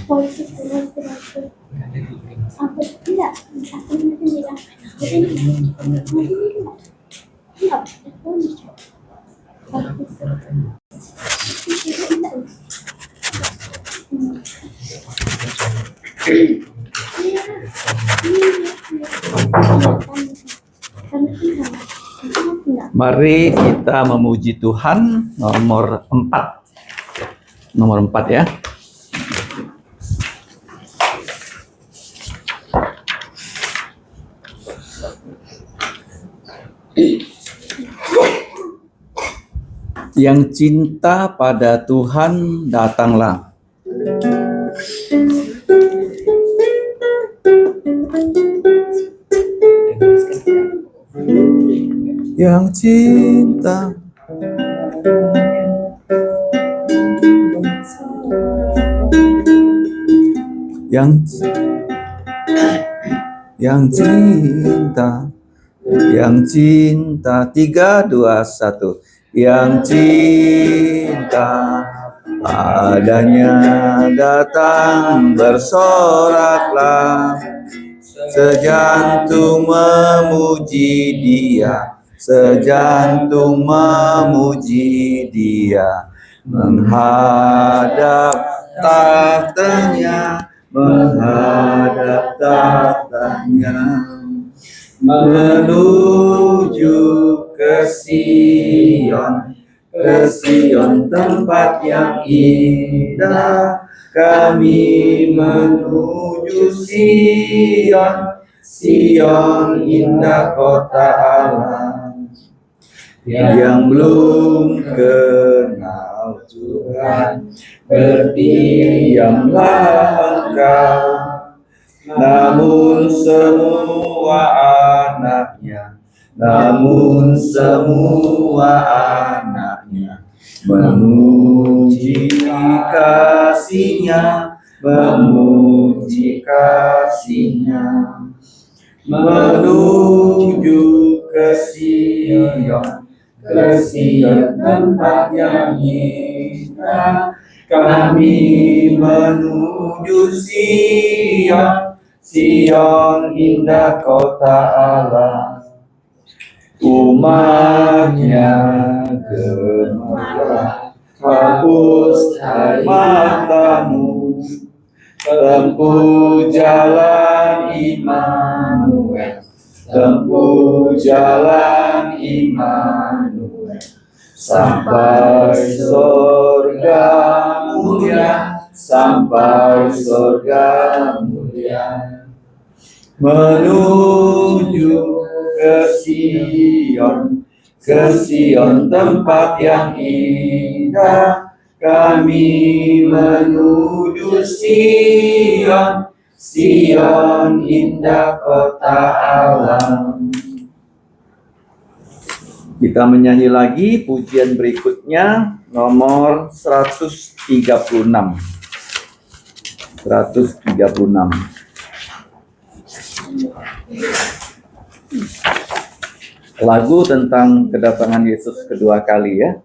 Politik berlaku. Aku tidak, aku tidak. Mari kita memuji Tuhan. Nomor 4. Nomor 4 ya. Yang cinta pada Tuhan, datanglah. Yang cinta yang cinta 3, 2, 1 yang cinta padanya datang bersoraklah sejantung memuji dia, sejantung memuji dia, menghadap tahtanya, menghadap tahtanya, menuju ke Sion tempat yang indah. Kami menuju Sion indah kota Allah. Yang belum kenal Tuhan, berdiamlah engkau. Namun semua anaknya memuji kasih-Nya, menuju ke Sion tempat yang indah. Kami menuju Sion indah kota Allah. Umat-Nya gemarlah, hapus air matamu, tempuh jalan Immanuel, tempuh jalan Immanuel, sampai surga mulia, sampai surga mulia, menuju ke Sion tempat yang indah. Kami menuju Sion indah kota Allah. Kita menyanyi lagi pujian berikutnya, nomor 136. 136. Lagu tentang kedatangan Yesus kedua kali ya.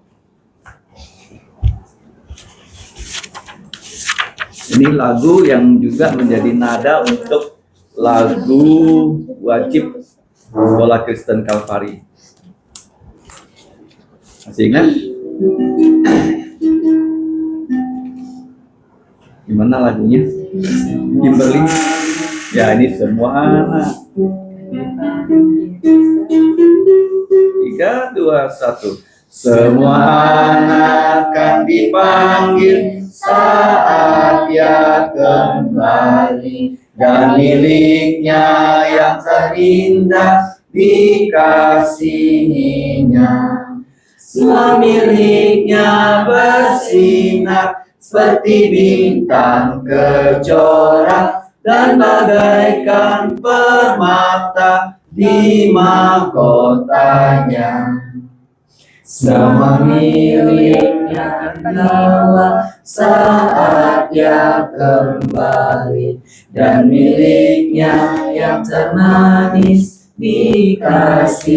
Ini lagu yang juga menjadi nada untuk lagu wajib Sekolah Kristen Kalvari. Masih ingat? Gimana lagunya? Kimberly? Ya, ini semua anak. 3, 2, 1. Semua anak akan dipanggil saat Ia kembali, dan miliknya yang terindah dikasihinya. Semua miliknya bersinar seperti bintang kejora, dan bagaikan permata di mahkotanya. Semua miliknya dibawa saat Ia kembali, dan miliknya yang termanis dikasihinya.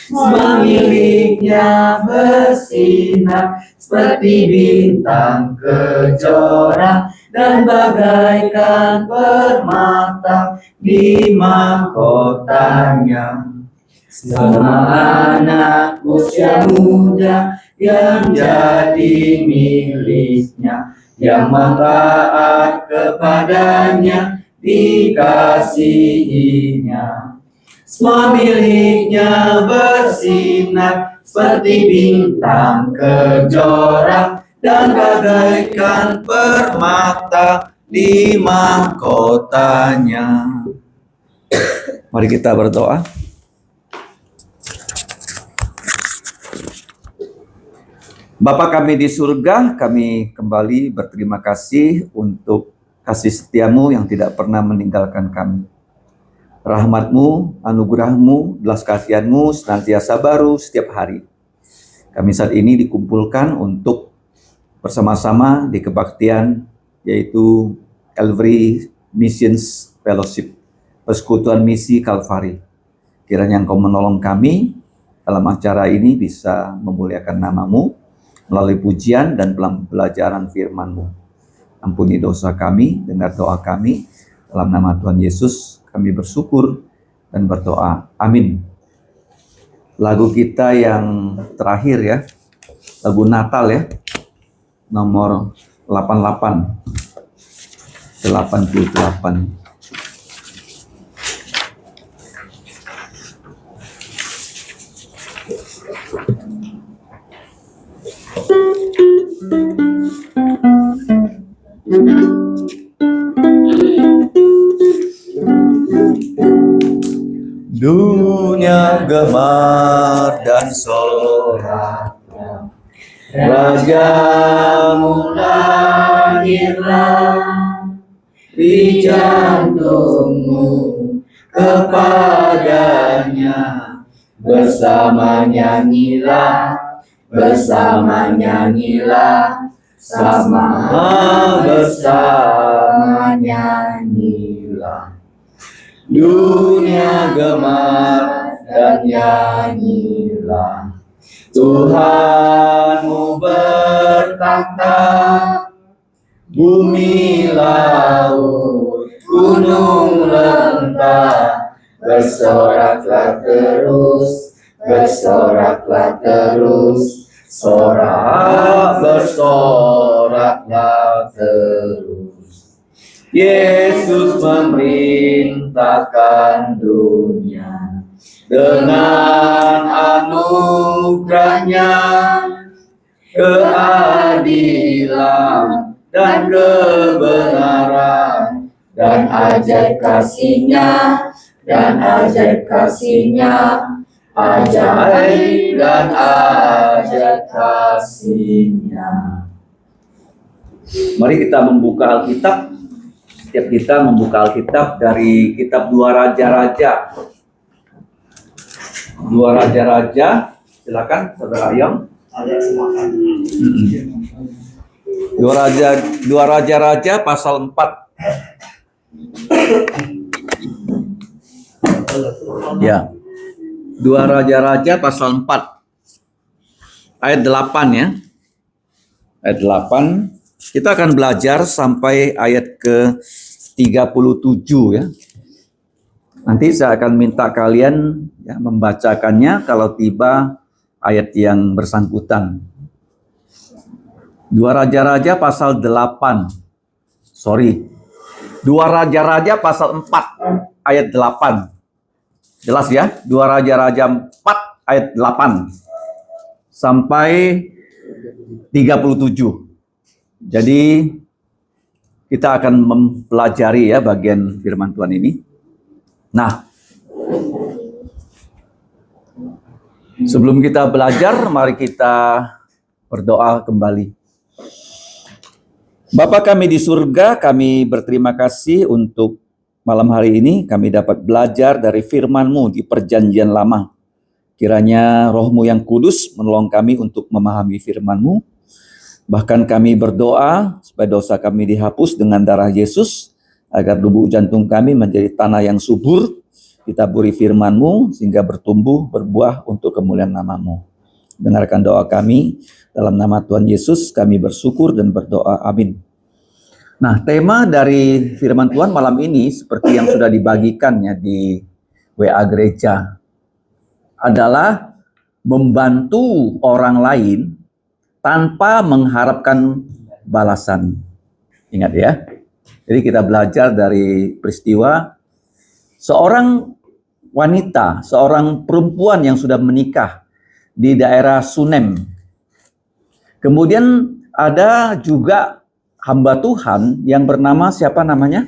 semua miliknya bersinar seperti bintang kejora dan bagaikan permata di mahkotanya. Semua anak usia muda yang jadi miliknya, yang mentaat kepadanya dikasihinya. Semua miliknya bersinar seperti bintang kejora dan bagaikan permata di mahkotanya. Mari kita berdoa. Bapa kami di surga, kami kembali berterima kasih untuk kasih setiamu yang tidak pernah meninggalkan kami. Rahmat-Mu, anugerah-Mu, belas kasihan-Mu senantiasa baru setiap hari. Kami saat ini dikumpulkan untuk bersama-sama di kebaktian, yaitu Calvary Missions Fellowship, Persekutuan Misi Kalvari. Kiranya Engkau menolong kami dalam acara ini bisa memuliakan nama-Mu, melalui pujian dan pelajaran firman-Mu. Ampuni dosa kami, dengar doa kami. Dalam nama Tuhan Yesus kami bersyukur dan berdoa. Amin. Lagu kita yang terakhir ya, lagu Natal ya, nomor 88. 88. Dunia gemar dan soraknya, Rajamu lahirlah di jantungmu, kepadanya bersama nyanyilah, sama bersama nyanyilah. Dunia gemar dan nyanyilah, Tuhanmu bertakhta, bumi laut gunung lembah, bersoraklah terus, bersoraklah terus. Yesus memerintahkan dunia dengan anugerahnya, keadilan dan kebenaran, dan ajaib kasih-Nya, ajaib dan ajaib kasih-Nya. Mari kita membuka Alkitab. Setiap kita membuka Alkitab dari kitab Dua Raja-Raja. Dua Raja-Raja, silakan Saudara Ayam. Dua Raja-Raja pasal 4. Ya. Dua Raja-Raja pasal 4. Ayat 8 ya. Ayat 8. Kita akan belajar sampai ayat ke-37 ya. Nanti saya akan minta kalian ya, membacakannya kalau tiba ayat yang bersangkutan. Dua Raja-Raja pasal 8. Dua Raja-Raja pasal 4 ayat 8. Jelas ya? Dua Raja-Raja 4 ayat 8 sampai 37. Jadi kita akan mempelajari ya bagian firman Tuhan ini. Nah, sebelum kita belajar, mari kita berdoa kembali. Bapa kami di surga, kami berterima kasih untuk malam hari ini kami dapat belajar dari firman-Mu di perjanjian lama. Kiranya Roh-Mu yang kudus menolong kami untuk memahami firman-Mu. Bahkan kami berdoa supaya dosa kami dihapus dengan darah Yesus, agar lubuk jantung kami menjadi tanah yang subur, ditaburi firman-Mu sehingga bertumbuh, berbuah untuk kemuliaan nama-Mu. Dengarkan doa kami, dalam nama Tuhan Yesus kami bersyukur dan berdoa, amin. Nah, tema dari firman Tuhan malam ini seperti yang sudah dibagikannya di WA Gereja adalah membantu orang lain tanpa mengharapkan balasan. Ingat ya. Jadi kita belajar dari peristiwa seorang wanita, seorang perempuan yang sudah menikah di daerah Sunem. Kemudian ada juga hamba Tuhan yang bernama siapa namanya?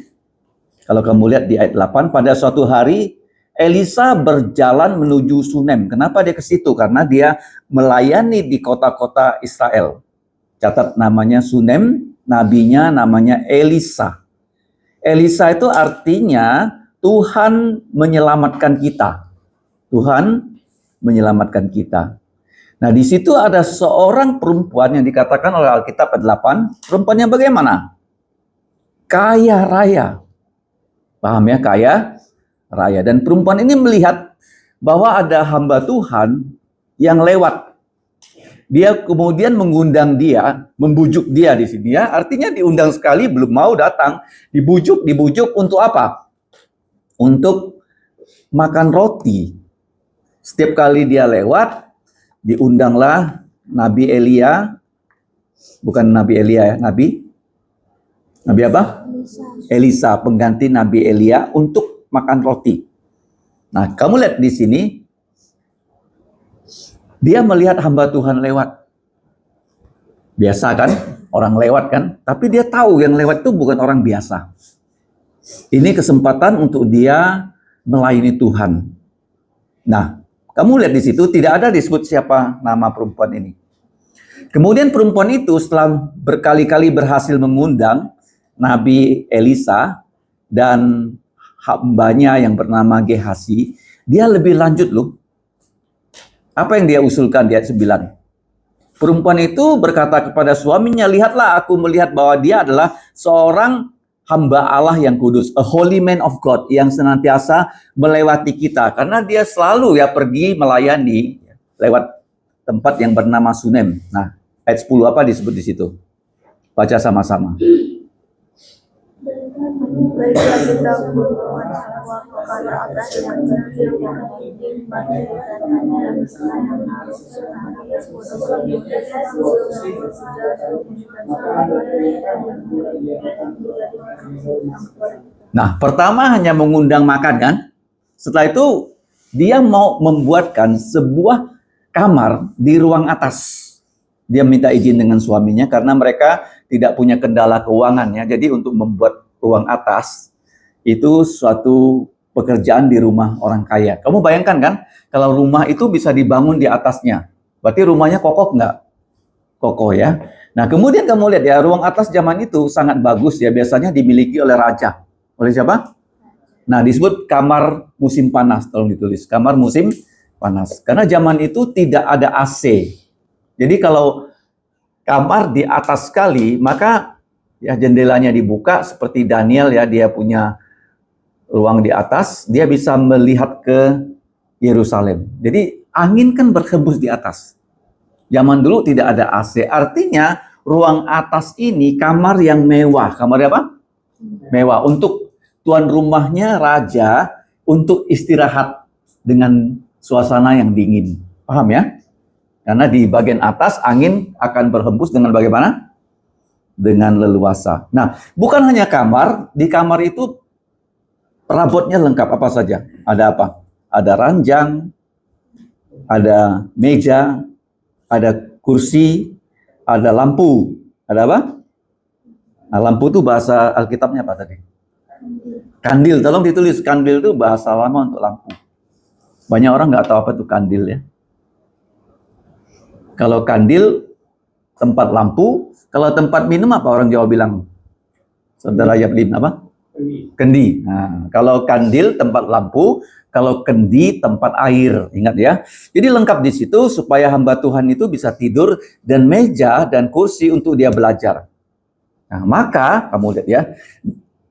Kalau kamu lihat di ayat 8, pada suatu hari Elisa berjalan menuju Sunem. Kenapa dia ke situ? Karena dia melayani di kota-kota Israel. Catat namanya Sunem, nabinya namanya Elisa. Elisa itu artinya Tuhan menyelamatkan kita. Tuhan menyelamatkan kita. Nah, di situ ada seorang perempuan yang dikatakan oleh Alkitab ayat 8, perempuannya bagaimana? Kaya raya. Paham ya, kaya raya. Dan perempuan ini melihat bahwa ada hamba Tuhan yang lewat. Dia kemudian mengundang dia, membujuk dia di sini ya. Artinya diundang sekali belum mau datang, dibujuk untuk apa? Untuk makan roti. Setiap kali dia lewat, diundanglah Nabi Elia, bukan Nabi Elia ya, Nabi apa? Elisa, pengganti Nabi Elia untuk makan roti. Nah, kamu lihat di sini, dia melihat hamba Tuhan lewat. Biasa kan, orang lewat kan, tapi dia tahu yang lewat itu bukan orang biasa. Ini kesempatan untuk dia melayani Tuhan. Nah, kamu lihat di situ tidak ada disebut siapa nama perempuan ini. Kemudian perempuan itu setelah berkali-kali berhasil mengundang Nabi Elisa dan hambanya yang bernama Gehasi, dia lebih lanjut loh. Apa yang dia usulkan di ayat 9? Perempuan itu berkata kepada suaminya, lihatlah aku melihat bahwa dia adalah seorang hamba Allah yang kudus, a holy man of God, yang senantiasa melewati kita. Karena dia selalu ya pergi melayani lewat tempat yang bernama Sunem. Nah, ayat 10 apa disebut di situ? Baca sama-sama. Baiklah kita berdoa semua kepada Allah yang berfirman yang bagi dan yang harus Nah, pertama hanya mengundang makan kan? Setelah itu dia mau membuatkan sebuah kamar di ruang atas. Dia minta izin dengan suaminya karena mereka tidak punya kendala keuangannya. Jadi untuk membuat ruang atas itu suatu pekerjaan di rumah orang kaya. Kamu bayangkan kan, kalau rumah itu bisa dibangun di atasnya, berarti rumahnya kokoh nggak? Kokoh ya. Nah, kemudian kamu lihat ya, ruang atas zaman itu sangat bagus ya, biasanya dimiliki oleh raja. Oleh siapa? Nah, disebut kamar musim panas, tolong ditulis. Kamar musim panas. Karena zaman itu tidak ada AC. Jadi kalau kamar di atas sekali, maka ya jendelanya dibuka seperti Daniel ya, dia punya ruang di atas, dia bisa melihat ke Yerusalem. Jadi angin kan berhembus di atas. Zaman dulu tidak ada AC, artinya ruang atas ini kamar yang mewah. Kamar apa? Mewah. Untuk tuan rumahnya raja, untuk istirahat dengan suasana yang dingin. Paham ya? Karena di bagian atas angin akan berhembus dengan bagaimana? Dengan leluasa. Nah, bukan hanya kamar, di kamar itu perabotnya lengkap apa saja. Ada apa? Ada ranjang, ada meja, ada kursi, ada lampu. Ada apa? Nah, lampu itu bahasa Alkitabnya apa tadi? Kandil. Tolong ditulis, kandil itu bahasa lama untuk lampu. Banyak orang nggak tahu apa itu kandil ya. Kalau kandil, tempat lampu. Kalau tempat minum apa orang Jawa bilang? Saudara Yaplin apa? Kendi. Nah, kalau kandil tempat lampu, kalau kendi tempat air. Ingat ya. Jadi lengkap di situ supaya hamba Tuhan itu bisa tidur dan meja dan kursi untuk dia belajar. Nah, maka kamu lihat ya,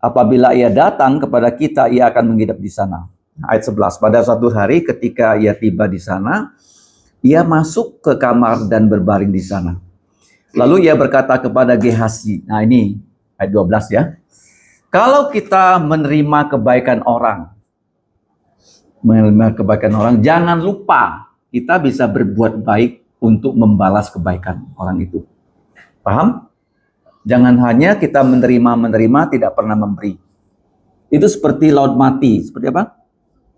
apabila ia datang kepada kita, ia akan menghidap di sana. ayat 11. Pada suatu hari ketika ia tiba di sana, ia masuk ke kamar dan berbaring di sana. Lalu ia berkata kepada Gehazi, nah ini ayat 12 ya. Kalau kita menerima kebaikan orang, jangan lupa kita bisa berbuat baik untuk membalas kebaikan orang itu. Paham? Jangan hanya kita menerima, tidak pernah memberi. Itu seperti laut mati. Seperti apa?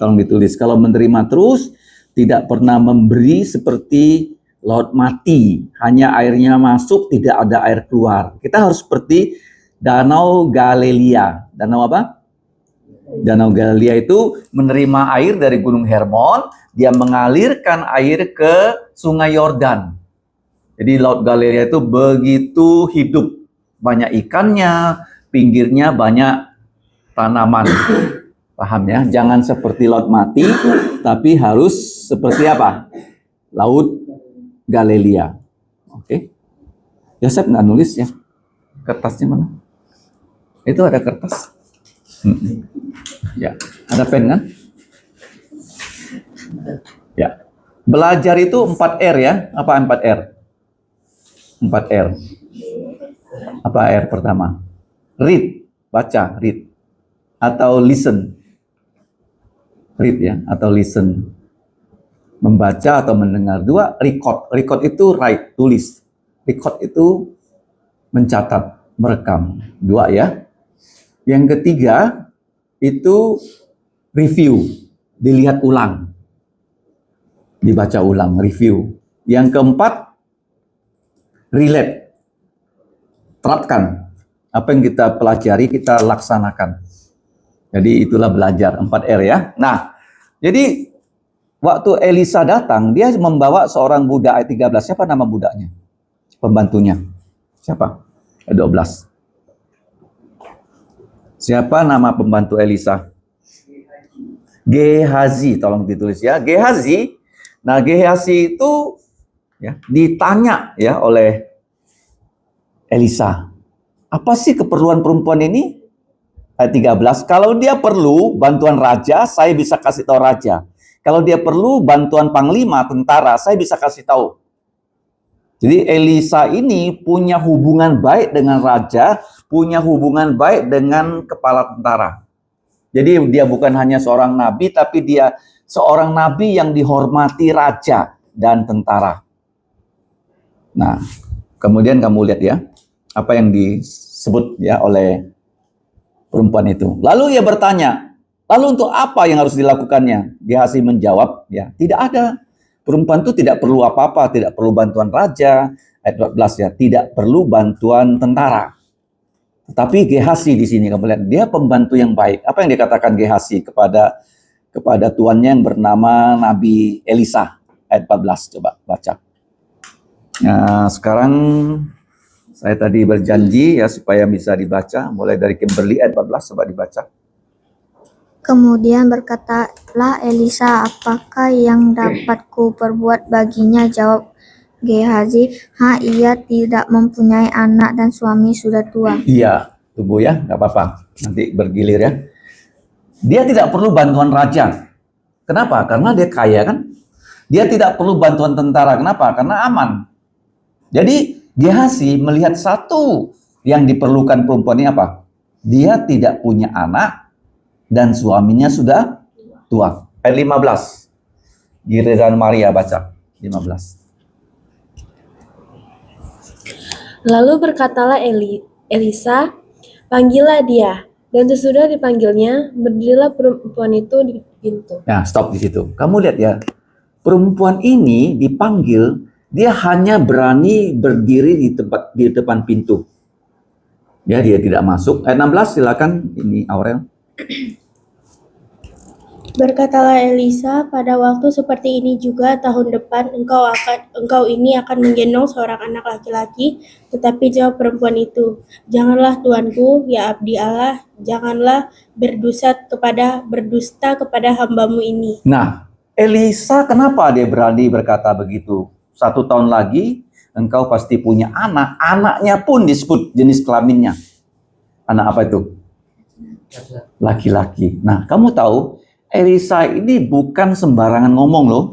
Tolong ditulis. Kalau menerima terus, tidak pernah memberi seperti laut mati. Hanya airnya masuk, tidak ada air keluar. Kita harus seperti Danau Galilea. Danau apa? Danau Galilea itu menerima air dari Gunung Hermon, dia mengalirkan air ke Sungai Yordan. Jadi Laut Galilea itu begitu hidup, banyak ikannya, pinggirnya banyak tanaman. Paham ya? Jangan seperti Laut Mati, tapi harus seperti apa? Laut Galilea. Oke. Yosef nggak nulis ya? Kertasnya mana? Itu ada kertas. Ya, ada pen kan? Ya. Belajar itu 4R ya. Apa 4R? 4R. Apa R pertama? Read, baca, read. Atau listen. Read ya, atau listen. Membaca atau mendengar. 2, record. Record itu write, tulis. Record itu mencatat, merekam. 2 ya. Yang ketiga itu review, dilihat ulang, dibaca ulang, review. Yang keempat relate, terapkan apa yang kita pelajari, kita laksanakan. Jadi itulah belajar 4R ya. Nah, jadi waktu Elisa datang, dia membawa seorang budak ayat 13. Siapa nama budaknya? Pembantunya. Siapa? Ayat 12. Siapa nama pembantu Elisa? Gehazi, tolong ditulis ya. Gehazi. Nah, Gehazi itu ya, ditanya ya oleh Elisa. Apa sih keperluan perempuan ini? Ayat 13. Kalau dia perlu bantuan raja, saya bisa kasih tahu raja. Kalau dia perlu bantuan panglima, tentara, saya bisa kasih tahu. Jadi Elisa ini punya hubungan baik dengan raja, punya hubungan baik dengan kepala tentara. Jadi dia bukan hanya seorang nabi, tapi dia seorang nabi yang dihormati raja dan tentara. Nah, kemudian kamu lihat ya, apa yang disebut ya oleh perempuan itu. Lalu ia bertanya, lalu untuk apa yang harus dilakukannya? Gehazi menjawab, ya tidak ada. Perempuan itu tidak perlu apa-apa, tidak perlu bantuan raja, ayat 14 ya, tidak perlu bantuan tentara. Tetapi Gehazi di sini kamu lihat, dia pembantu yang baik. Apa yang dikatakan Gehazi kepada tuannya yang bernama Nabi Elisa? Ayat 14, coba baca. Nah, sekarang saya tadi berjanji ya supaya bisa dibaca, mulai dari Kimberly ayat 14, coba dibaca. Kemudian berkatalah Elisa, apakah yang dapat ku perbuat baginya? Jawab Gehazi, ia tidak mempunyai anak dan suami sudah tua. Iya, tunggu ya, nggak apa-apa. Nanti bergilir ya. Dia tidak perlu bantuan raja. Kenapa? Karena dia kaya kan. Dia tidak perlu bantuan tentara. Kenapa? Karena aman. Jadi Gehazi melihat satu yang diperlukan perempuan ini apa? Dia tidak punya anak dan suaminya sudah tua. Ayat 15. Giliran Maria baca. 15. Lalu berkatalah Elisa, panggillah dia. Dan sesudah dipanggilnya, berdirilah perempuan itu di pintu. Nah, stop di situ. Kamu lihat ya, perempuan ini dipanggil, dia hanya berani berdiri di depan pintu. Ya, dia tidak masuk. Ayat 16, silakan ini Aurel. Berkatalah Elisa, pada waktu seperti ini juga tahun depan engkau ini akan menggendong seorang anak laki-laki. Tetapi jawab perempuan itu, janganlah tuanku, ya abdi Allah, janganlah berdusta kepada hambamu ini. Nah, Elisa kenapa dia berani berkata begitu? 1 tahun lagi engkau pasti punya anak. Anaknya pun disebut jenis kelaminnya. Anak apa itu? Laki-laki. Nah, kamu tahu Elisa ini bukan sembarangan ngomong loh.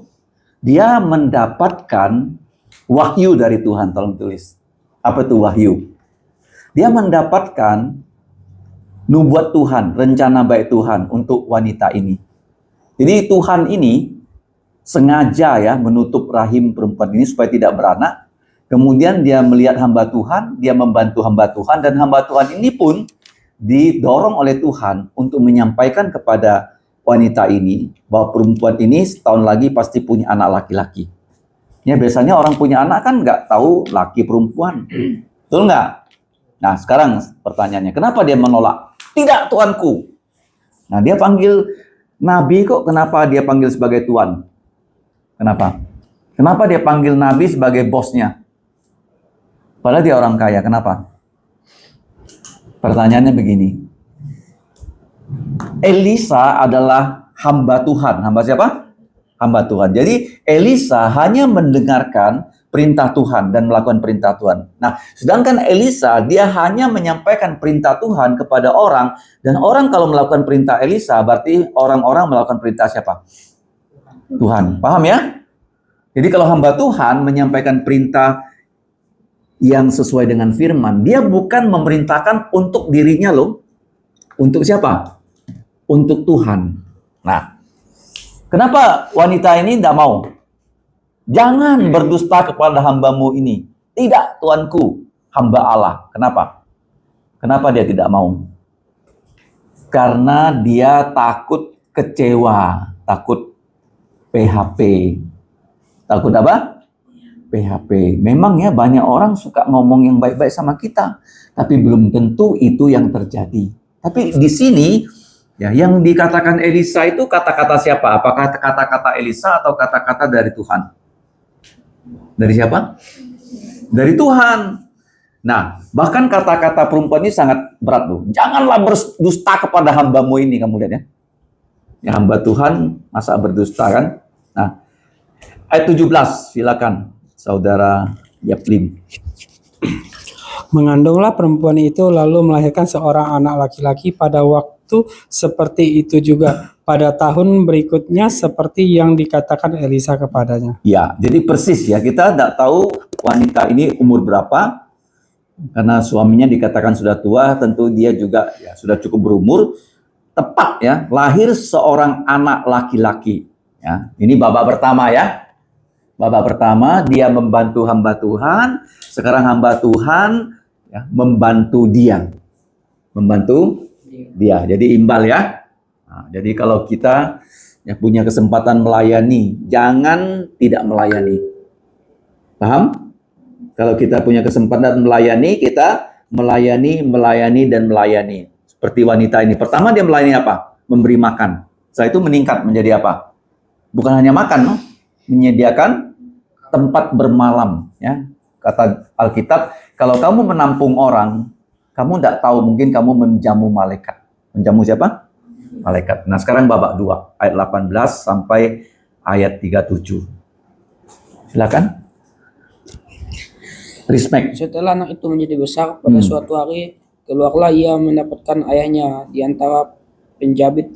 Dia mendapatkan wahyu dari Tuhan, tolong tulis. Apa itu wahyu? Dia mendapatkan nubuat Tuhan, rencana baik Tuhan untuk wanita ini. Jadi Tuhan ini sengaja ya menutup rahim perempuan ini supaya tidak beranak. Kemudian dia melihat hamba Tuhan, dia membantu hamba Tuhan, dan hamba Tuhan ini pun didorong oleh Tuhan untuk menyampaikan kepada wanita ini bahwa perempuan ini setahun lagi pasti punya anak laki-laki. Ya biasanya orang punya anak kan nggak tahu laki perempuan, betul nggak? Nah sekarang pertanyaannya, kenapa dia menolak? Tidak Tuanku. Nah dia panggil Nabi kok, kenapa dia panggil sebagai Tuan? Kenapa? Kenapa dia panggil Nabi sebagai bosnya? Padahal dia orang kaya, kenapa? Pertanyaannya begini. Elisa adalah hamba Tuhan. Hamba siapa? Hamba Tuhan. Jadi Elisa hanya mendengarkan perintah Tuhan dan melakukan perintah Tuhan. Nah, sedangkan Elisa dia hanya menyampaikan perintah Tuhan kepada orang, dan orang kalau melakukan perintah Elisa berarti orang-orang melakukan perintah siapa? Tuhan. Paham ya? Jadi kalau hamba Tuhan menyampaikan perintah yang sesuai dengan firman, dia bukan memerintahkan untuk dirinya loh. Untuk siapa? Untuk Tuhan. Nah, kenapa wanita ini tidak mau? Jangan berdusta kepada hambamu ini. Tidak, Tuanku, hamba Allah. Kenapa? Kenapa dia tidak mau? Karena dia takut kecewa, takut PHP. Takut apa? PHP. Memang ya banyak orang suka ngomong yang baik-baik sama kita, tapi belum tentu itu yang terjadi. Tapi di sini ya yang dikatakan Elisa itu kata-kata siapa? Apakah kata-kata Elisa atau kata-kata dari Tuhan? Dari siapa? Dari Tuhan. Nah, bahkan kata-kata perempuan ini sangat berat loh. Janganlah berdusta kepada hambamu ini, kamu lihat ya. Ya hamba Tuhan masa berdusta kan? Nah, ayat 17 silakan. Saudara Yaplim. Mengandunglah perempuan itu lalu melahirkan seorang anak laki-laki pada waktu seperti itu juga. Pada tahun berikutnya seperti yang dikatakan Elisa kepadanya. Ya, jadi persis ya. Kita tidak tahu wanita ini umur berapa. Karena suaminya dikatakan sudah tua, tentu dia juga ya, sudah cukup berumur. Tepat ya, lahir seorang anak laki-laki. Ya, ini babak pertama ya. Babak pertama dia membantu hamba Tuhan, sekarang hamba Tuhan ya, membantu dia. Membantu dia. Jadi imbal ya. Nah, jadi kalau kita ya, punya kesempatan melayani, jangan tidak melayani. Paham? Kalau kita punya kesempatan melayani, kita melayani dan melayani. Seperti wanita ini. Pertama dia melayani apa? Memberi makan. Setelah itu meningkat menjadi apa? Bukan hanya makan, no? Menyediakan tempat bermalam. Ya. Kata Alkitab, kalau kamu menampung orang, kamu tidak tahu, mungkin kamu menjamu malaikat. Menjamu siapa? Malaikat. Nah sekarang babak 2, ayat 18 sampai ayat 37. Silakan. Respect. Setelah anak itu menjadi besar, pada suatu hari keluarlah ia mendapatkan ayahnya di antara penjabit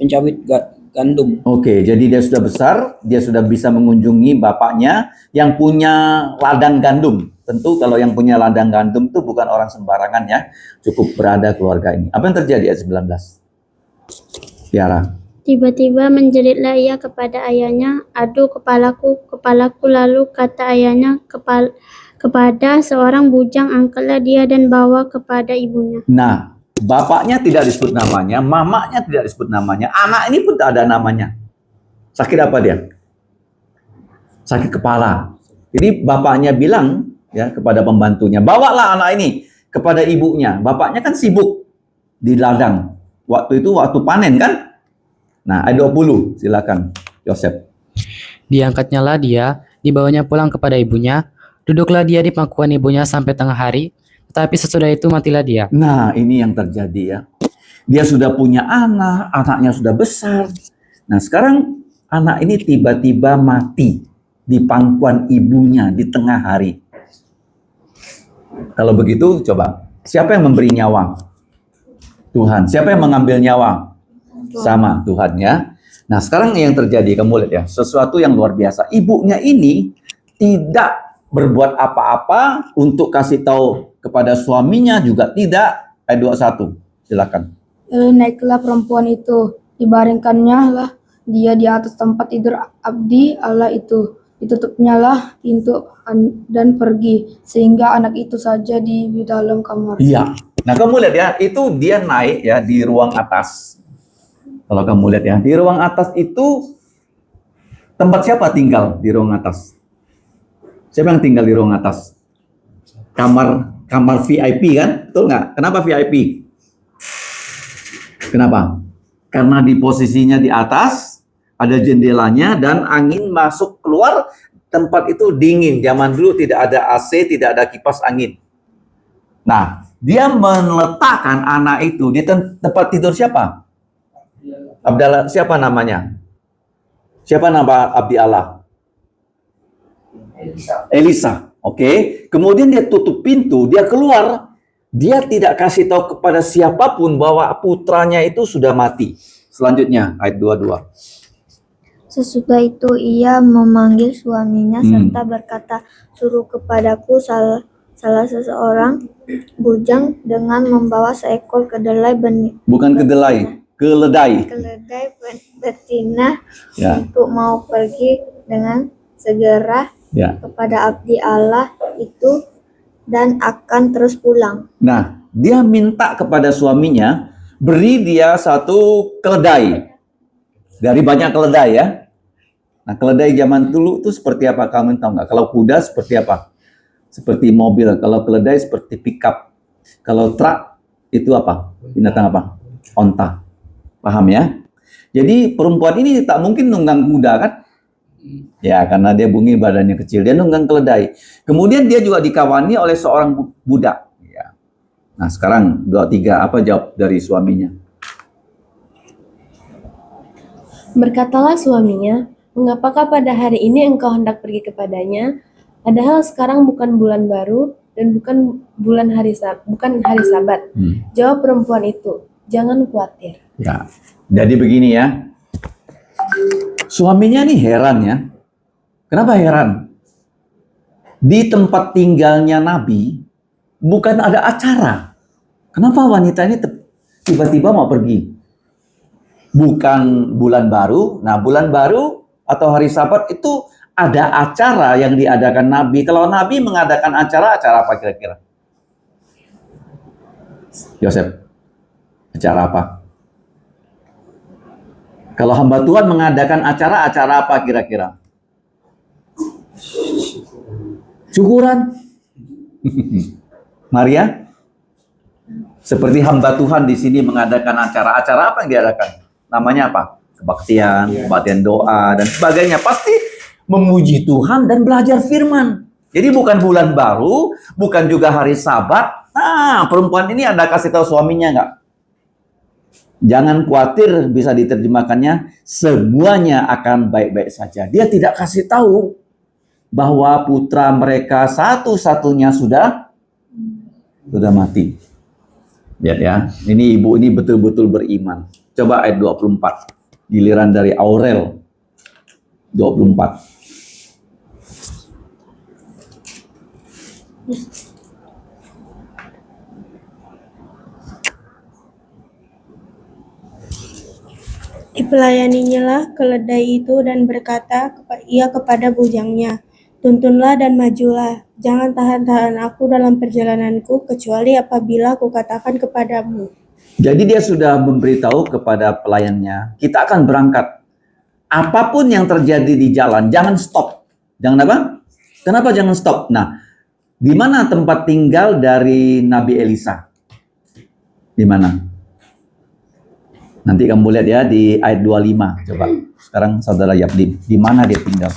gandum. Oke, jadi dia sudah besar, dia sudah bisa mengunjungi bapaknya yang punya ladang gandum. Tentu kalau yang punya ladang gandum itu bukan orang sembarangan ya, cukup berada keluarga ini. Apa yang terjadi ayat 19? Tiara. Tiba-tiba menjeritlah ia kepada ayahnya, "Aduh kepalaku, kepalaku!" Lalu kata ayahnya kepada seorang bujang, "Angkatlah dia dan bawa kepada ibunya." Nah, bapaknya tidak disebut namanya, mamanya tidak disebut namanya, anak ini pun tak ada namanya. Sakit apa dia? Sakit kepala. Jadi bapaknya bilang ya kepada pembantunya, "Bawalah anak ini kepada ibunya." Bapaknya kan sibuk di ladang. Waktu itu waktu panen kan? Nah, ayat 20, silakan Yosef. Diangkatnya lah dia, dibawanya pulang kepada ibunya. Duduklah dia di pangkuan ibunya sampai tengah hari, tetapi sesudah itu matilah dia. Nah, ini yang terjadi ya. Dia sudah punya anak, anaknya sudah besar. Nah, sekarang anak ini tiba-tiba mati di pangkuan ibunya di tengah hari. Kalau begitu, coba, siapa yang memberi nyawa? Tuhan. Siapa yang mengambil nyawa? Sama Tuhan ya. Nah, sekarang yang terjadi, kamu lihat ya, sesuatu yang luar biasa. Ibunya ini tidak berbuat apa-apa untuk kasih tahu kepada suaminya, juga tidak. Ayat 21, silakan. Lalu naiklah perempuan itu, dibaringkannya lah dia di atas tempat tidur abdi Allah itu. Ditutupnya lah pintu dan pergi, sehingga anak itu saja di dalam kamar. Iya. Nah, kamu lihat ya, itu dia naik ya di ruang atas. Kalau kamu lihat ya, di ruang atas itu tempat siapa tinggal di ruang atas? Siapa yang tinggal di ruang atas? Kamar VIP kan? Betul nggak? Kenapa VIP? Kenapa? Karena di posisinya di atas, ada jendelanya dan angin masuk keluar, tempat itu dingin. Zaman dulu tidak ada AC, tidak ada kipas angin. Nah, dia meletakkan anak itu di tempat tidur siapa? Abdallah, siapa namanya? Siapa nama abdi Allah? Elisa. Oke. Kemudian dia tutup pintu, dia keluar. Dia tidak kasih tahu kepada siapapun bahwa putranya itu sudah mati. Selanjutnya, ayat 22. Sesudah itu ia memanggil suaminya serta berkata, suruh kepadaku salah seseorang bujang dengan membawa seekor kedelai Bukan kedelai, keledai. betina Ya. untuk mau pergi dengan segera Ya. kepada abdi Allah itu dan akan terus pulang. Nah, dia minta kepada suaminya, beri dia satu keledai. Dari banyak keledai ya. Nah, keledai zaman dulu itu seperti apa? Kamu tahu nggak? Kalau kuda seperti apa? Seperti mobil. Kalau keledai seperti pickup. Kalau truk itu apa? Binatang apa? Onta. Paham ya? Jadi perempuan ini tak mungkin nunggang kuda kan? Ya, karena dia bunyi badannya kecil. Dia nunggang keledai. Kemudian dia juga dikawani oleh seorang budak. Ya. Nah, sekarang 23, apa jawab dari suaminya? Berkatalah suaminya, mengapakah pada hari ini engkau hendak pergi kepadanya? Padahal sekarang bukan bulan baru dan bukan hari Sabat. Jawab perempuan itu, jangan khawatir. Ya. Jadi begini ya. Suaminya nih heran ya. Kenapa heran? Di tempat tinggalnya Nabi bukan ada acara. Kenapa wanita ini tiba-tiba mau pergi? Bukan bulan baru. Nah, bulan baru atau hari Sabat itu ada acara yang diadakan Nabi. Kalau Nabi mengadakan acara apa kira-kira? Yosef, acara apa? Kalau hamba Tuhan mengadakan acara apa kira-kira? Syukuran. Maria? Seperti hamba Tuhan di sini mengadakan acara apa yang diadakan? Namanya apa? Kebaktian doa dan sebagainya. Pasti memuji Tuhan dan belajar firman. Jadi bukan bulan baru, bukan juga hari Sabat. Nah, perempuan ini Anda kasih tahu suaminya enggak? Jangan khawatir, bisa diterjemahkannya, semuanya akan baik-baik saja. Dia tidak kasih tahu bahwa putra mereka satu-satunya sudah mati. Lihat ya, ini ibu ini betul-betul beriman. Coba ayat 24, giliran dari Aurel. 24. Dipelayaninya lah keledai itu dan berkata ia kepada bujangnya, tuntunlah dan majulah, jangan tahan-tahan aku dalam perjalananku, kecuali apabila aku katakan kepadamu. Jadi dia sudah memberitahu kepada pelayannya, kita akan berangkat. Apapun yang terjadi di jalan, jangan stop. Jangan apa? Kenapa jangan stop? Nah, di mana tempat tinggal dari Nabi Elisa? Di mana? Nanti kamu lihat ya di ayat 25. Coba. Sekarang saudara Yabdin, di mana dia tinggal?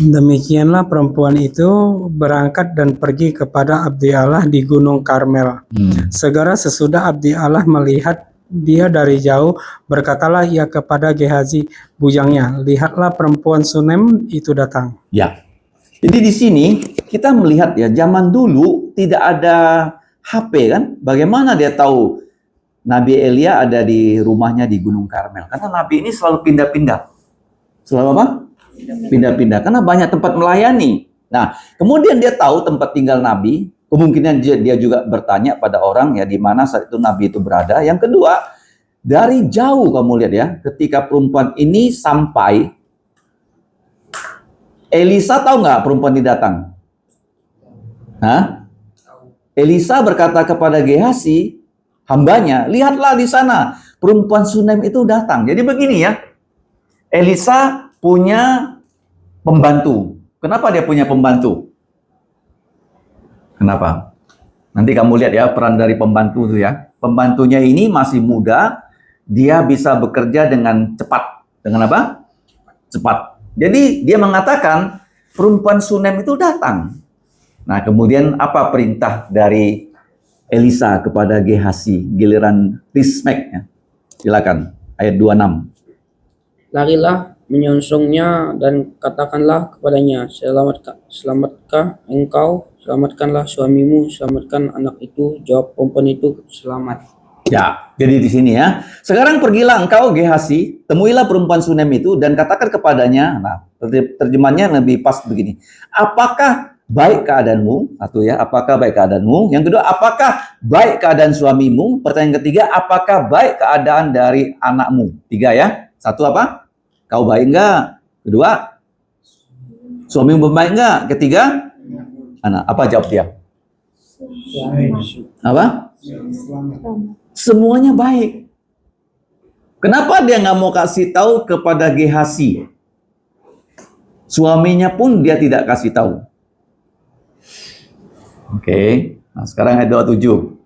Demikianlah perempuan itu berangkat dan pergi kepada abdi Allah di Gunung Karmel. Segera sesudah abdi Allah melihat dia dari jauh, berkatalah ia kepada Gehazi bujangnya, lihatlah perempuan Sunem itu datang. Ya. Jadi di sini kita melihat ya, zaman dulu tidak ada HP kan? Bagaimana dia tahu Nabi Elia ada di rumahnya di Gunung Karmel. Karena Nabi ini selalu pindah-pindah. Selalu apa? Pindah-pindah. Karena banyak tempat melayani. Nah, kemudian dia tahu tempat tinggal Nabi. Kemungkinan dia juga bertanya pada orang ya di mana saat itu Nabi itu berada. Yang kedua, dari jauh kamu lihat ya, ketika perempuan ini sampai, Elisa tahu nggak perempuan ini datang? Hah? Elisa berkata kepada Gehazi, hambanya, lihatlah di sana, perempuan Sunem itu datang. Jadi begini ya, Elisa punya pembantu. Kenapa dia punya pembantu? Kenapa? Nanti kamu lihat ya peran dari pembantu itu ya. Pembantunya ini masih muda, dia bisa bekerja dengan cepat. Dengan apa? Cepat. Jadi dia mengatakan perempuan Sunem itu datang. Nah kemudian apa perintah dari Elisa kepada Gehazi, giliran Rismek ya. Silakan ayat 26. Larilah menyongsongnya dan katakanlah kepadanya, selamatkah engkau, selamatkanlah suamimu, selamatkan anak itu. Jawab perempuan itu, selamat. Ya, jadi di sini ya. Sekarang pergilah engkau Gehazi, temuilah perempuan Sunem itu dan katakan kepadanya. Nah, terjemahannya lebih pas begini. Apakah baik keadaanmu? Satu ya, apakah baik keadaanmu? Yang kedua, apakah baik keadaan suamimu? Pertanyaan ketiga, apakah baik keadaan dari anakmu? Tiga ya. Satu apa? Kau baik enggak? Kedua, suamimu baik enggak? Ketiga, anak. Apa jawab dia? Apa? Semuanya baik. Kenapa dia nggak mau kasih tahu kepada Gehazi? Suaminya pun dia tidak kasih tahu. Oke. Nah, sekarang ayat 27.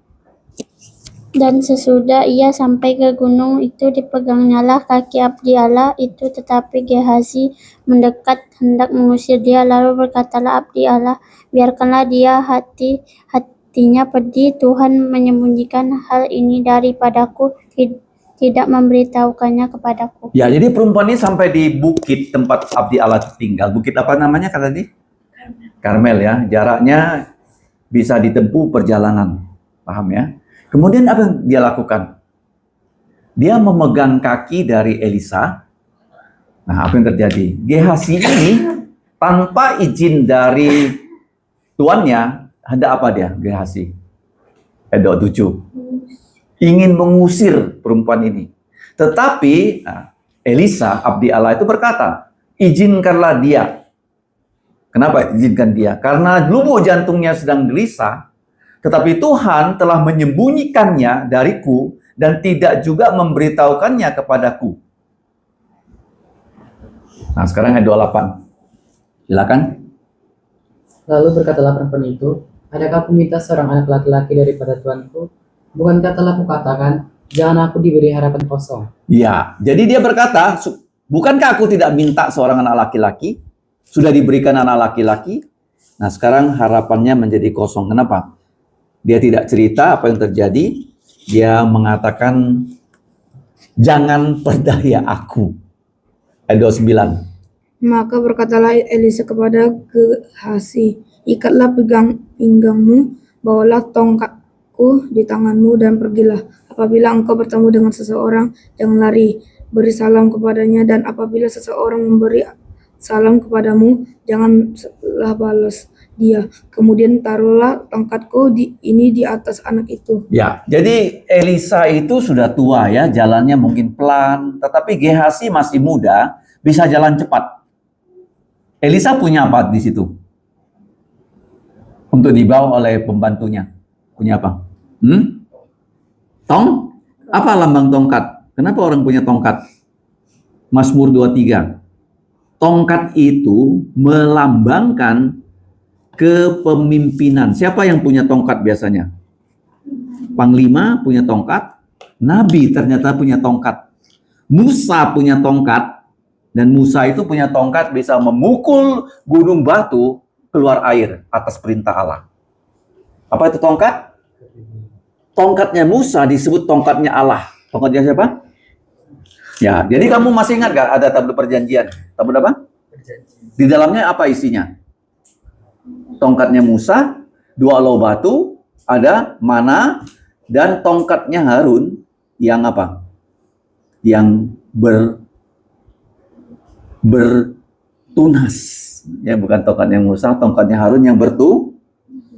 Dan sesudah ia sampai ke gunung itu, dipegangnyalah kaki abdi Allah itu, tetapi Gehazi mendekat hendak mengusir dia. Lalu berkatalah abdi Allah, biarkanlah dia, hatinya pedih. Tuhan menyembunyikan hal ini daripadaku, tidak memberitahukannya kepadaku. Ya, jadi perempuan ini sampai di bukit tempat abdi Allah tinggal. Bukit apa namanya kata tadi? Karmel ya. Jaraknya bisa ditempuh perjalanan. Paham ya? Kemudian apa yang dia lakukan? Dia memegang kaki dari Elisa. Nah, apa yang terjadi? Gehazi ini tanpa izin dari tuannya, hendak apa dia? Gehazi. Ayat 27. Ingin mengusir perempuan ini. Tetapi Elisa, abdi Allah itu berkata, izinkanlah dia. Kenapa izinkan dia? Karena lubuk jantungnya sedang gelisah. Tetapi Tuhan telah menyembunyikannya dariku dan tidak juga memberitahukannya kepadaku. Nah, sekarang ayat 28. Silakan. Lalu berkatalah perempuan itu, adakah aku minta seorang anak laki-laki daripada tuanku? Bukankah telah kukatakan, jangan aku diberi harapan kosong? Ya, jadi dia berkata, bukankah aku tidak minta seorang anak laki-laki? Sudah diberikan anak laki-laki. Nah, sekarang harapannya menjadi kosong. Kenapa? Dia tidak cerita apa yang terjadi. Dia mengatakan, jangan perdaya aku. Ayat 29. Maka berkatalah Elisa kepada Gehazi, ikatlah pinggangmu, bawalah tongkatku di tanganmu dan pergilah. Apabila engkau bertemu dengan seseorang, jangan lari, beri salam kepadanya, dan apabila seseorang memberi salam kepadamu, janganlah balas dia. Kemudian taruhlah tongkatku ini di atas anak itu. Ya, jadi Elisa itu sudah tua ya, jalannya mungkin pelan, tetapi Gehazi masih muda, bisa jalan cepat. Elisa punya apa di situ? Untuk dibawa oleh pembantunya. Punya apa? Apa lambang tongkat? Kenapa orang punya tongkat? Mazmur 23. Tongkat itu melambangkan kepemimpinan. Siapa yang punya tongkat biasanya? Panglima punya tongkat, Nabi ternyata punya tongkat, Musa punya tongkat, dan Musa itu punya tongkat bisa memukul gunung batu keluar air atas perintah Allah. Apa itu tongkat? Tongkatnya Musa disebut tongkatnya Allah. Tongkatnya siapa? Ya, jadi kamu masih ingat gak ada tabut perjanjian? Tabut apa? Di dalamnya apa isinya? Tongkatnya Musa, 2 loh batu, ada mana, dan tongkatnya Harun yang apa? Yang bertunas. Ya, bukan tongkatnya Musa, tongkatnya Harun yang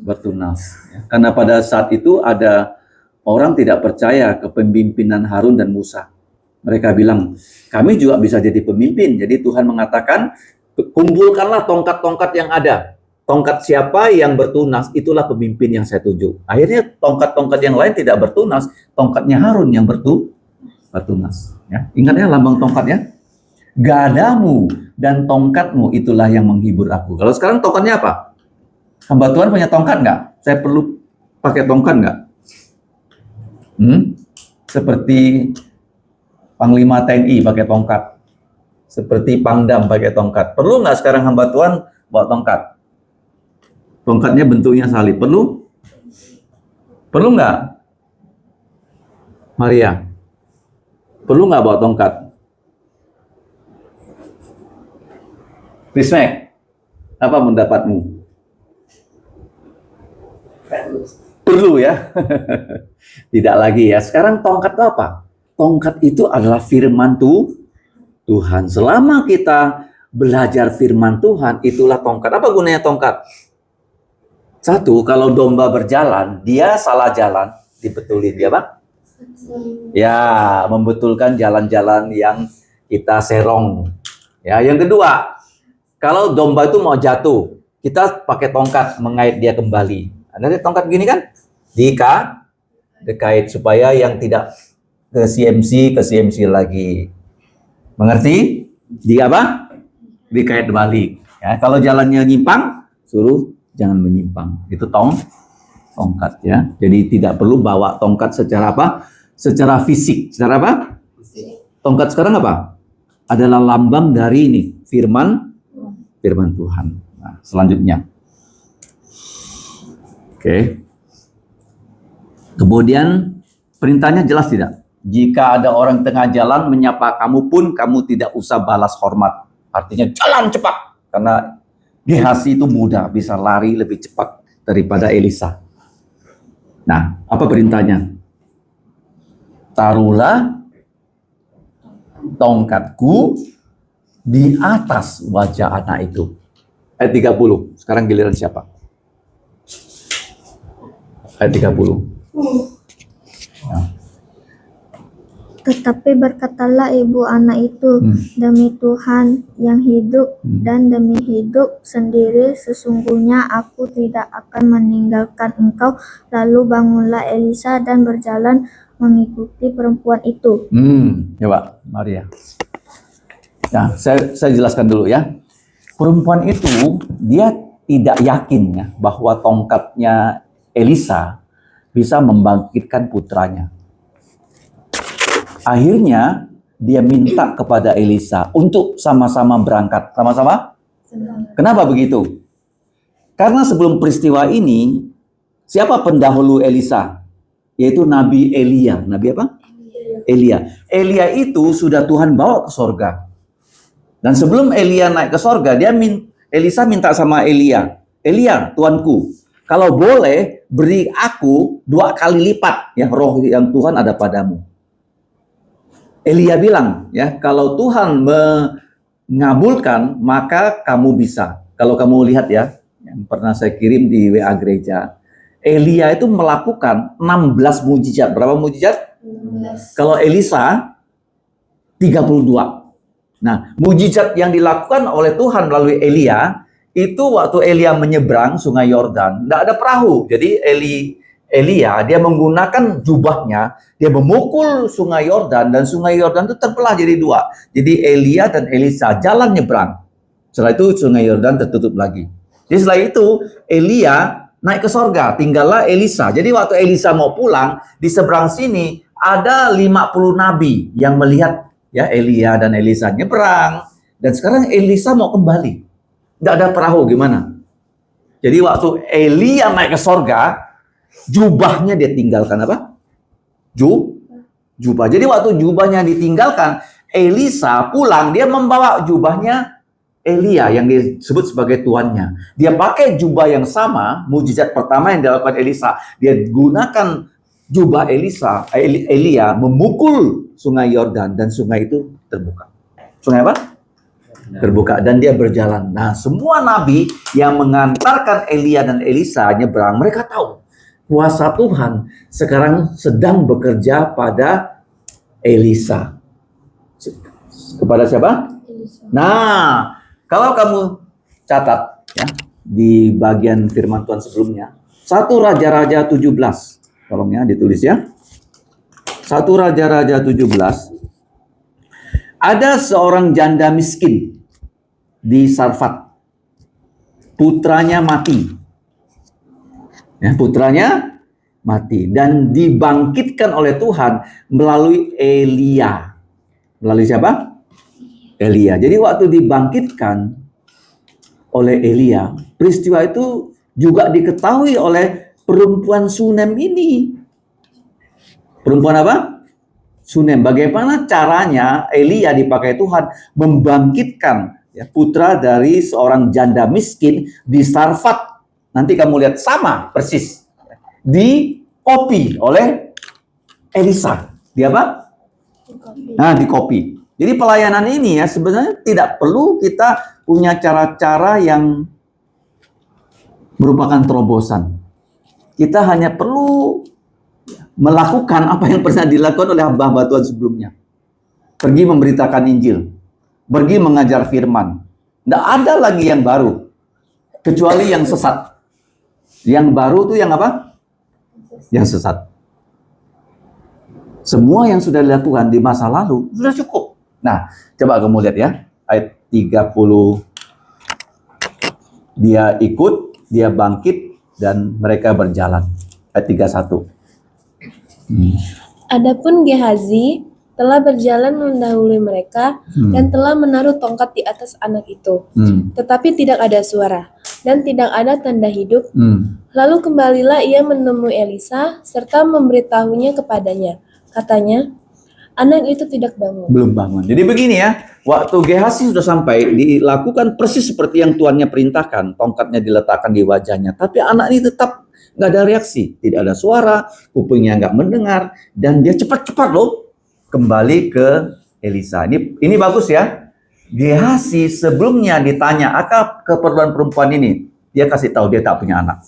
bertunas. Ya, karena pada saat itu ada orang tidak percaya kepemimpinan Harun dan Musa. Mereka bilang, kami juga bisa jadi pemimpin. Jadi Tuhan mengatakan, kumpulkanlah tongkat-tongkat yang ada. Tongkat siapa yang bertunas, itulah pemimpin yang saya tuju. Akhirnya tongkat-tongkat yang lain tidak bertunas, tongkatnya Harun yang bertunas. Ya. Ingat ya lambang tongkatnya? Gadamu dan tongkatmu itulah yang menghibur aku. Kalau sekarang tongkatnya apa? Hamba Tuhan punya tongkat nggak? Saya perlu pakai tongkat nggak? Seperti Panglima TNI pakai tongkat. Seperti Pangdam pakai tongkat. Perlu nggak sekarang hamba Tuhan bawa tongkat? Tongkatnya bentuknya salib. Perlu? Perlu nggak? Maria? Perlu nggak bawa tongkat? Rismek, apa pendapatmu? Perlu ya? Tidak lagi ya. Sekarang tongkat itu apa? Tongkat itu adalah firman Tuhan. Selama kita belajar firman Tuhan, itulah tongkat. Apa gunanya tongkat? Satu, kalau domba berjalan, dia salah jalan, dibetulin dia, Pak. Ya, membetulkan jalan-jalan yang kita serong. Ya, yang kedua, kalau domba itu mau jatuh, kita pakai tongkat mengait dia kembali. Ada tongkat gini kan? Dikait supaya yang tidak ke CMC lagi. Mengerti? Di apa? Dikait balik. Ya, kalau jalannya nyimpang, suruh jangan menyimpang. Itu tongkat ya. Jadi tidak perlu bawa tongkat secara apa? Secara fisik. Secara apa? Tongkat sekarang apa? Adalah lambang dari ini, firman Tuhan. Nah, selanjutnya. Oke. Kemudian perintahnya jelas tidak? Jika ada orang tengah jalan menyapa kamu pun kamu tidak usah balas hormat. Artinya jalan cepat. Karena Gehazi itu mudah, bisa lari lebih cepat daripada Elisa. Nah, apa perintahnya? Taruhlah tongkatku di atas wajah anak itu. Ayat 30. Sekarang giliran siapa? Ayat 30. Ya. Tetapi berkatalah ibu anak itu, demi Tuhan yang hidup dan demi hidup sendiri, sesungguhnya aku tidak akan meninggalkan engkau. Lalu bangunlah Elisa dan berjalan mengikuti perempuan itu. Coba, Maria. Nah, saya jelaskan dulu ya. Perempuan itu, dia tidak yakin ya, bahwa tongkatnya Elisa bisa membangkitkan putranya. Akhirnya dia minta kepada Elisa untuk sama-sama berangkat. Sama-sama? Kenapa begitu? Karena sebelum peristiwa ini, siapa pendahulu Elisa? Yaitu Nabi Elia. Nabi apa? Elia. Elia itu sudah Tuhan bawa ke sorga. Dan sebelum Elia naik ke sorga, Elisa minta sama Elia. Elia, Tuanku, kalau boleh beri aku 2 kali lipat ya roh yang Tuhan ada padamu. Elia bilang, ya, kalau Tuhan mengabulkan, maka kamu bisa. Kalau kamu lihat ya, yang pernah saya kirim di WA gereja, Elia itu melakukan 16 mujizat. Berapa mujizat? 16. Kalau Elisa, 32. Nah, mujizat yang dilakukan oleh Tuhan melalui Elia, itu waktu Elia menyeberang sungai Yordan, tidak ada perahu. Jadi Elia, dia menggunakan jubahnya, dia memukul sungai Yordan, dan sungai Yordan itu terbelah jadi 2. Jadi Elia dan Elisa jalan nyebrang. Setelah itu sungai Yordan tertutup lagi. Jadi setelah itu Elia naik ke sorga, tinggallah Elisa. Jadi waktu Elisa mau pulang, di seberang sini ada 50 nabi yang melihat ya Elia dan Elisa nyebrang. Dan sekarang Elisa mau kembali. Tidak ada perahu, gimana? Jadi waktu Elia naik ke sorga, jubahnya dia tinggalkan apa? Jubah. Jadi waktu jubahnya ditinggalkan, Elisa pulang, dia membawa jubahnya Elia yang disebut sebagai tuannya. Dia pakai jubah yang sama, mujizat pertama yang dilakukan Elisa. Dia gunakan jubah Elia memukul sungai Yordan dan sungai itu terbuka. Sungai apa? Terbuka dan dia berjalan. Nah, semua nabi yang mengantarkan Elia dan Elisa nyebrang, mereka tahu kuasa Tuhan sekarang sedang bekerja pada Elisa. Kepada siapa? Nah, kalau kamu catat ya di bagian firman Tuhan sebelumnya, 1 Raja-Raja 17. Tolong ya ditulis ya. 1 Raja-Raja 17. Ada seorang janda miskin di Sarfat. Putranya mati. Ya, putranya mati dan dibangkitkan oleh Tuhan melalui Elia. Melalui siapa? Elia. Jadi waktu dibangkitkan oleh Elia, peristiwa itu juga diketahui oleh perempuan Sunem ini. Perempuan apa? Sunem. Bagaimana caranya Elia dipakai Tuhan membangkitkan ya, putra dari seorang janda miskin di Sarfat. Nanti kamu lihat sama persis. Di copy oleh Elisa. Di apa? Nah, di copy. Jadi pelayanan ini ya sebenarnya tidak perlu kita punya cara-cara yang merupakan terobosan. Kita hanya perlu melakukan apa yang pernah dilakukan oleh hamba-hamba Tuhan sebelumnya. Pergi memberitakan Injil. Pergi mengajar firman. Tidak ada lagi yang baru. Kecuali yang sesat. Yang baru itu yang apa? Yang sesat. Semua yang sudah dilakukan di masa lalu sudah cukup. Nah, coba kamu lihat ya. Ayat 30. Dia ikut, dia bangkit, dan mereka berjalan. Ayat 31. Adapun Gehazi telah berjalan mendahului mereka dan telah menaruh tongkat di atas anak itu. Tetapi tidak ada suara dan tidak ada tanda hidup. Lalu kembalilah ia menemui Elisa serta memberitahunya kepadanya. Katanya, anak itu tidak bangun. Belum bangun. Jadi begini ya, waktu Gehazi sudah sampai, dilakukan persis seperti yang tuannya perintahkan. Tongkatnya diletakkan di wajahnya. Tapi anak ini tetap nggak ada reaksi. Tidak ada suara, kupingnya nggak mendengar. Dan dia cepat-cepat loh kembali ke Elisa. Ini bagus ya. Gehazi sebelumnya ditanya, apa keperluan perempuan ini? Dia kasih tahu dia tak punya anak.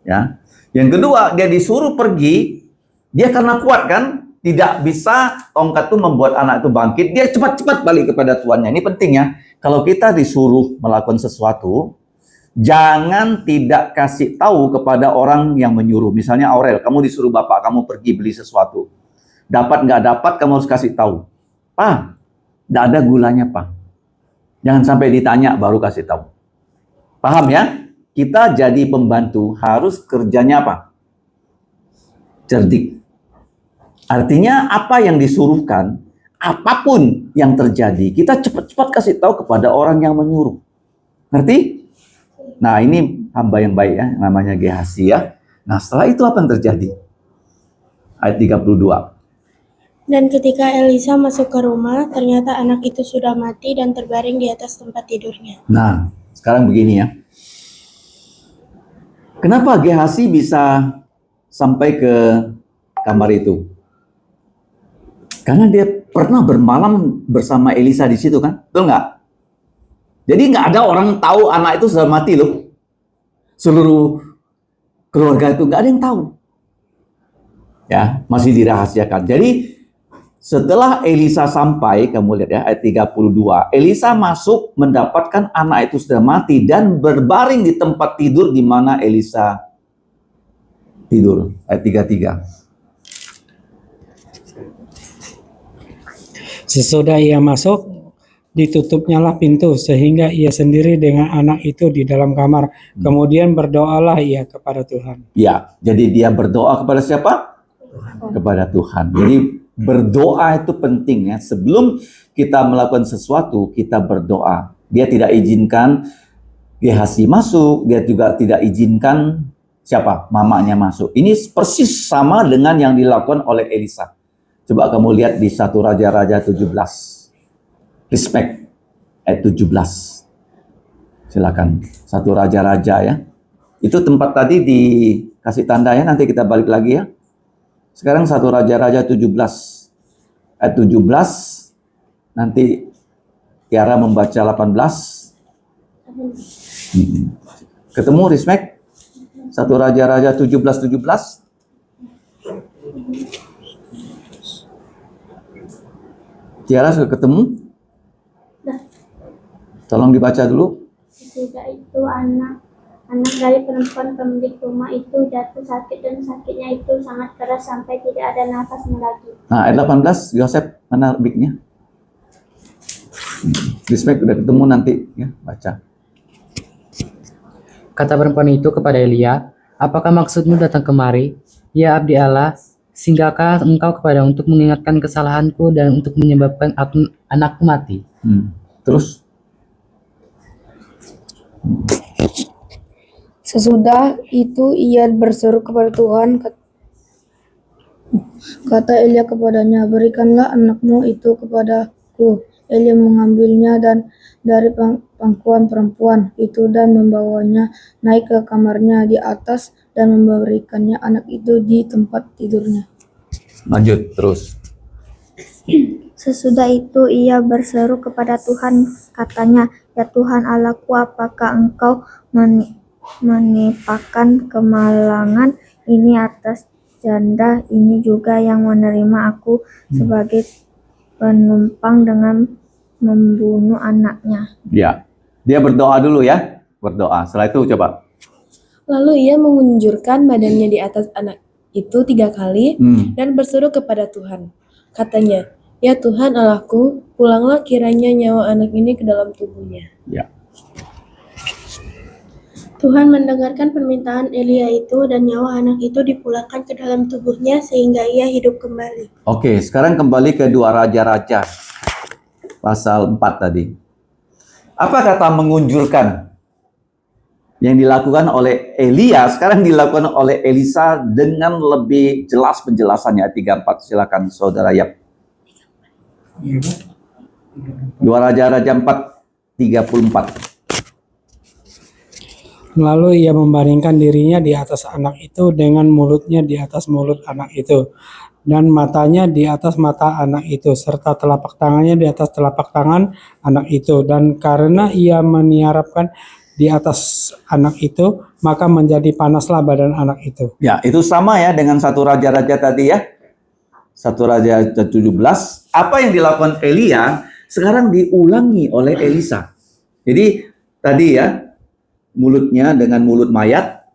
Ya. Yang kedua, dia disuruh pergi. Dia karena kuat kan, tidak bisa tongkat itu membuat anak itu bangkit. Dia cepat-cepat balik kepada tuannya. Ini penting ya. Kalau kita disuruh melakukan sesuatu, jangan tidak kasih tahu kepada orang yang menyuruh. Misalnya Aurel, kamu disuruh bapak kamu pergi beli sesuatu. Dapat nggak dapat, kamu harus kasih tahu. Pak, nggak ada gulanya Pak. Jangan sampai ditanya baru kasih tahu. Paham ya? Kita jadi pembantu harus kerjanya apa? Cerdik. Artinya apa yang disuruhkan, apapun yang terjadi, kita cepat-cepat kasih tahu kepada orang yang menyuruh. Ngerti? Nah, ini hamba yang baik ya, namanya Gehazi ya. Nah, setelah itu apa yang terjadi? Ayat 32. Dan ketika Elisa masuk ke rumah, ternyata anak itu sudah mati dan terbaring di atas tempat tidurnya. Nah, sekarang begini ya. Kenapa Gehazi bisa sampai ke kamar itu? Karena dia pernah bermalam bersama Elisa di situ kan, betul nggak? Jadi nggak ada orang tahu anak itu sudah mati loh. Seluruh keluarga itu nggak ada yang tahu. Ya, masih dirahasiakan. Jadi setelah Elisa sampai, kamu lihat ya ayat 32, Elisa masuk mendapatkan anak itu sudah mati dan berbaring di tempat tidur di mana Elisa tidur. Ayat 33. Sesudah ia masuk, ditutupnyalah pintu sehingga ia sendiri dengan anak itu di dalam kamar. Kemudian berdoalah ia kepada Tuhan. Ya, jadi dia berdoa kepada siapa? Kepada Tuhan. Jadi berdoa itu penting ya. Sebelum kita melakukan sesuatu, kita berdoa. Dia tidak izinkan Gehazi masuk, dia juga tidak izinkan siapa? Mamanya masuk. Ini persis sama dengan yang dilakukan oleh Elisa. Coba kamu lihat di 1 Raja-Raja 17. Respect. Ayat 17. Silakan. 1 Raja-Raja ya. Itu tempat tadi dikasih tanda ya. Nanti kita balik lagi ya. Sekarang 1 Raja-Raja 17 ayat 17, nanti Tiara membaca 18. Ketemu Rismek? 1 Raja-Raja 17. Tiara sudah ketemu? Tolong dibaca dulu. Sesudah itu anak dari perempuan pemilik rumah itu jatuh sakit dan sakitnya itu sangat keras sampai tidak ada nafasnya lagi. Nah, ayat 18, Yosef, mana biknya? Rismek udah ketemu nanti, ya, baca. Kata perempuan itu kepada Elia, apakah maksudmu datang kemari? Ya abdi Allah, singgahkah engkau kepada untuk mengingatkan kesalahanku dan untuk menyebabkan anakku mati? Terus? Sesudah itu ia berseru kepada Tuhan, kata Elia kepadanya, berikanlah anakmu itu kepadaku. Elia mengambilnya dan dari pangkuan perempuan itu dan membawanya naik ke kamarnya di atas dan memberikannya anak itu di tempat tidurnya. Lanjut, terus. Sesudah itu ia berseru kepada Tuhan, katanya, ya Tuhan Allahku, apakah engkau menimpakan kemalangan ini atas janda ini juga yang menerima aku sebagai penumpang dengan membunuh anaknya. Ya, dia berdoa dulu ya, berdoa. Setelah itu coba. Lalu ia mengunjurkan badannya di atas anak itu 3 kali dan berseru kepada Tuhan. Katanya, ya Tuhan Allahku, pulanglah kiranya nyawa anak ini ke dalam tubuhnya. Ya. Tuhan mendengarkan permintaan Elia itu dan nyawa anak itu dipulangkan ke dalam tubuhnya sehingga ia hidup kembali. Oke, sekarang kembali ke 2 Raja-Raja. Pasal 4 tadi. Apa kata mengunjurkan? Yang dilakukan oleh Elia, sekarang dilakukan oleh Elisa dengan lebih jelas penjelasannya. 3-4, silakan saudara Yap. 2 Raja-Raja 4:34. Lalu ia membaringkan dirinya di atas anak itu dengan mulutnya di atas mulut anak itu dan matanya di atas mata anak itu serta telapak tangannya di atas telapak tangan anak itu, dan karena ia meniarapkan di atas anak itu maka menjadi panaslah badan anak itu. Ya, itu sama ya dengan 1 Raja-Raja tadi ya. 1 Raja 17. Apa yang dilakukan Elia sekarang diulangi oleh Elisa. Jadi tadi ya, mulutnya dengan mulut mayat,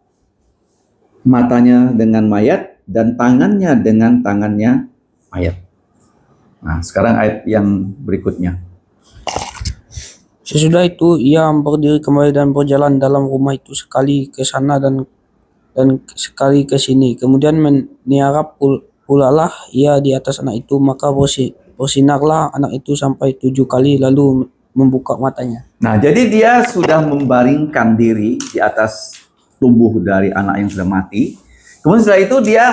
matanya dengan mayat, dan tangannya dengan tangannya mayat. Nah, sekarang ayat yang berikutnya. Sesudah itu ia berdiri kembali dan berjalan dalam rumah itu sekali ke sana dan sekali ke sini. Kemudian meniarap pulalah ia di atas anak itu, maka bersinarlah anak itu sampai 7 kali lalu membuka matanya. Nah, jadi dia sudah membaringkan diri di atas tubuh dari anak yang sudah mati. Kemudian setelah itu dia